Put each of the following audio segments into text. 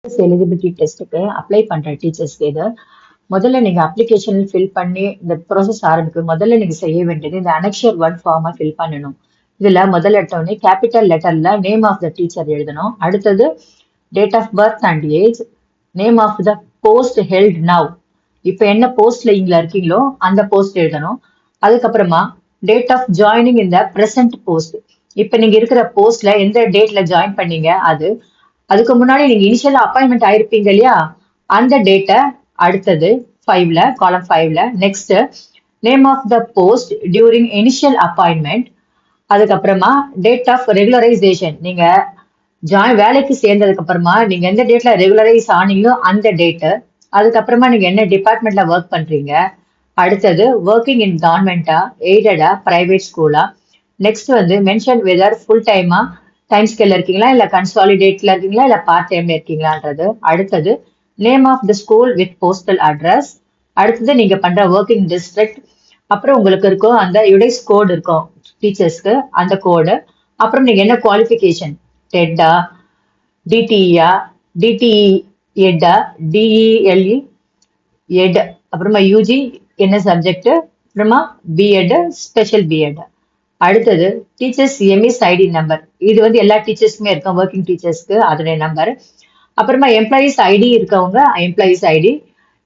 Eligibility டெஸ்ட்டுக்கு apply பண்ற டீச்சர்ஸ்க்கு இது முதல்ல நீங்க அப்ளிகேஷன் ஃபில் பண்ணி இந்த ப்ராசஸ் ஆரம்பிக்கும் முதல்ல நீங்க செய்ய வேண்டியது இந்த அனெக்ஷர் 1 ஃபார்மை ஃபில் பண்ணணும். இதுல முதல்ல எடுத்தோடனே கேபிட்டல் லெட்டர்ல நேம் ஆஃப் த டீச்சர் எழுதணும். அடுத்தது date of birth and age, name of the post held now, இப்போ என்ன போஸ்ட்ல இங்க இருக்கீங்களோ அந்த போஸ்ட் எழுதணும். அதுக்கப்புறமா டேட் ஆஃப் ஜாயினிங் இந்த பிரசன்ட் போஸ்ட், இப்போ நீங்க இருக்கிற போஸ்ட்ல எந்த டேட்ல ஜாயின் பண்ணீங்க அது, அதுக்கு முன்னாடி நீங்க இனிஷியல் அப்பாயின்மெண்ட் ஆயிருப்பீங்க இல்லையா, அந்த டேட்டை அடுத்தது 5ல காலம் 5ல next name of the post during initial appointment, அதுக்கப்புறமா டேட் ஆஃப் ரெகுலரைசேஷன், நீங்க வேலைக்கு சேர்ந்ததுக்கு அப்புறமா நீங்க எந்த டேட்ல ரெகுலரைஸ் ஆனீங்களோ அந்த டேட்டு, அதுக்கப்புறமா நீங்க என்ன டிபார்ட்மெண்ட்ல ஒர்க் பண்றீங்க, அடுத்தது ஒர்க்கிங் இன் கவர்மெண்டா எய்டடா பிரைவேட் ஸ்கூலா, நெக்ஸ்ட் வந்து மென்ஷன் வெதர் ஃபுல் டைமா டைம் ஸ்கேல்ல இருக்கீங்களா இல்ல கன்சாலிடேட்ல இருக்கீங்களா இல்ல பார்ட் டைம்ல இருக்கீங்களான்றது, அடுத்தது name of the school with postal address, அடுத்தது நீங்க பண்ற ஒர்க்கிங் டிஸ்ட்ரிக்ட், அப்புறம் உங்களுக்கு இருக்கும் அந்த யுடைஸ் கோடு இருக்கும் டீச்சர்ஸ்க்கு அந்த கோடு, அப்புறம் நீங்க என்ன குவாலிஃபிகேஷன் டெட்டா டிடிஇயா டிடிஇ எட்டா டிஇஎல்இ எட், அப்புறமா யூஜி என்ன சப்ஜெக்ட், அப்புறமா பிஎட் ஸ்பெஷல் பிஎட், அடுத்தது டீச்சர்ஸ் எம்இஸ் ஐடி நம்பர், இது வந்து எல்லா டீச்சர்ஸ்க்குமே இருக்கும் ஒர்க்கிங் டீச்சர்ஸ்க்கு அதோடைய நம்பர், அப்புறமா எம்ப்ளாயீஸ் ஐடி இருக்கவங்க எம்ப்ளாயீஸ் ஐடி,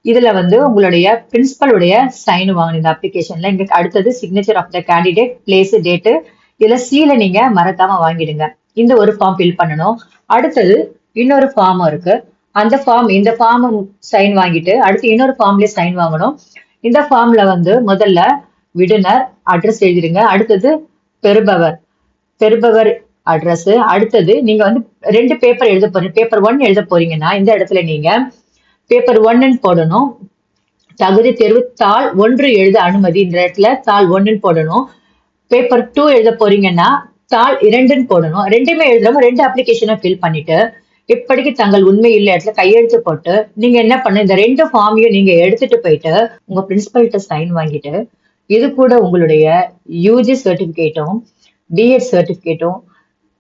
இதுல வந்து உங்களுடைய பிரின்சிபலுடைய சைன் வாங்கணும் இந்த அப்ளிகேஷன்ல. இங்க அடுத்தது signature of the candidate, place, date, இதுல சீல நீங்க மறக்காம வாங்கிடுங்க. இந்த ஒரு ஃபார்ம் ஃபில் பண்ணணும். அடுத்தது இன்னொரு ஃபார்ம் இருக்கு, அந்த ஃபார்ம் இந்த ஃபார்ம் சைன் வாங்கிட்டு அடுத்து இன்னொரு ஃபார்ம்லயே சைன் வாங்கணும். இந்த ஃபார்ம்ல வந்து முதல்ல விடுனர் அட்ரஸ் எழுதிடுங்க, அடுத்தது பெறுபவர் அட்ரஸ், அடுத்தது நீங்க வந்து 2 பேப்பர் எழுத போறீங்க. பேப்பர் 1 எழுத போறீங்கன்னா இந்த இடத்துல நீங்க பேப்பர் 1 போடணும். தகுதி தேர்வு தாள் 1 எழுத அனுமதி, இந்த இடத்துல தாள் 1 போடணும். பேப்பர் 2 எழுத போறீங்கன்னா தாள் 2 போடணும். ரெண்டுமே எழுதுறவங்க 2 அப்ளிகேஷனை ஃபில் பண்ணிட்டு இப்படிக்கு தங்கள் உண்மை இல்ல இடத்துல கையெழுத்து போட்டு நீங்க என்ன பண்ண இந்த 2 ஃபார்மையும் நீங்க எடுத்துட்டு போயிட்டு உங்க பிரின்சிபல்கிட்ட சைன் வாங்கிட்டு இது கூட உங்களுடைய யூஜி சர்டிபிகேட்டும் பிஎட் சர்டிபிகேட்டும்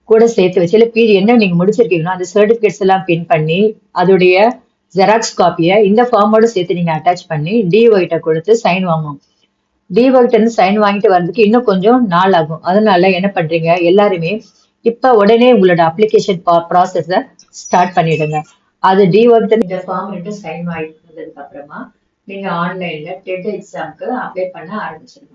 கூட சேர்த்து வச்சு இல்ல பிஜி என்ன நீங்க முடிச்சிருக்கீங்களோ அந்த சர்டிபிகேட்ஸ் எல்லாம் பின் பண்ணி அதோடைய ஜெராக்ஸ் காப்பியை இந்த ஃபார்மோட சேர்த்து நீங்க அட்டாச் பண்ணி டிஓகிட்ட கொடுத்து சைன் வாங்கணும். டிஓகிட்ட இருந்து சைன் வாங்கிட்டு வர்றதுக்கு இன்னும் கொஞ்சம் நாள் ஆகும். அதனால என்ன பண்றீங்க எல்லாருமே இப்ப உடனே உங்களோட அப்ளிகேஷன் ப்ராசஸ ஸ்டார்ட் பண்ணிடுங்க. அது டிஓகிட்ட இந்த ஃபார்ம் 2 சைன் வாங்கிட்டு வந்ததுக்கு அப்புறமா நீங்க ஆன்லைன்ல டெட் எக்ஸாம்க்கு அப்ளை பண்ண ஆரம்பிச்சிருங்க.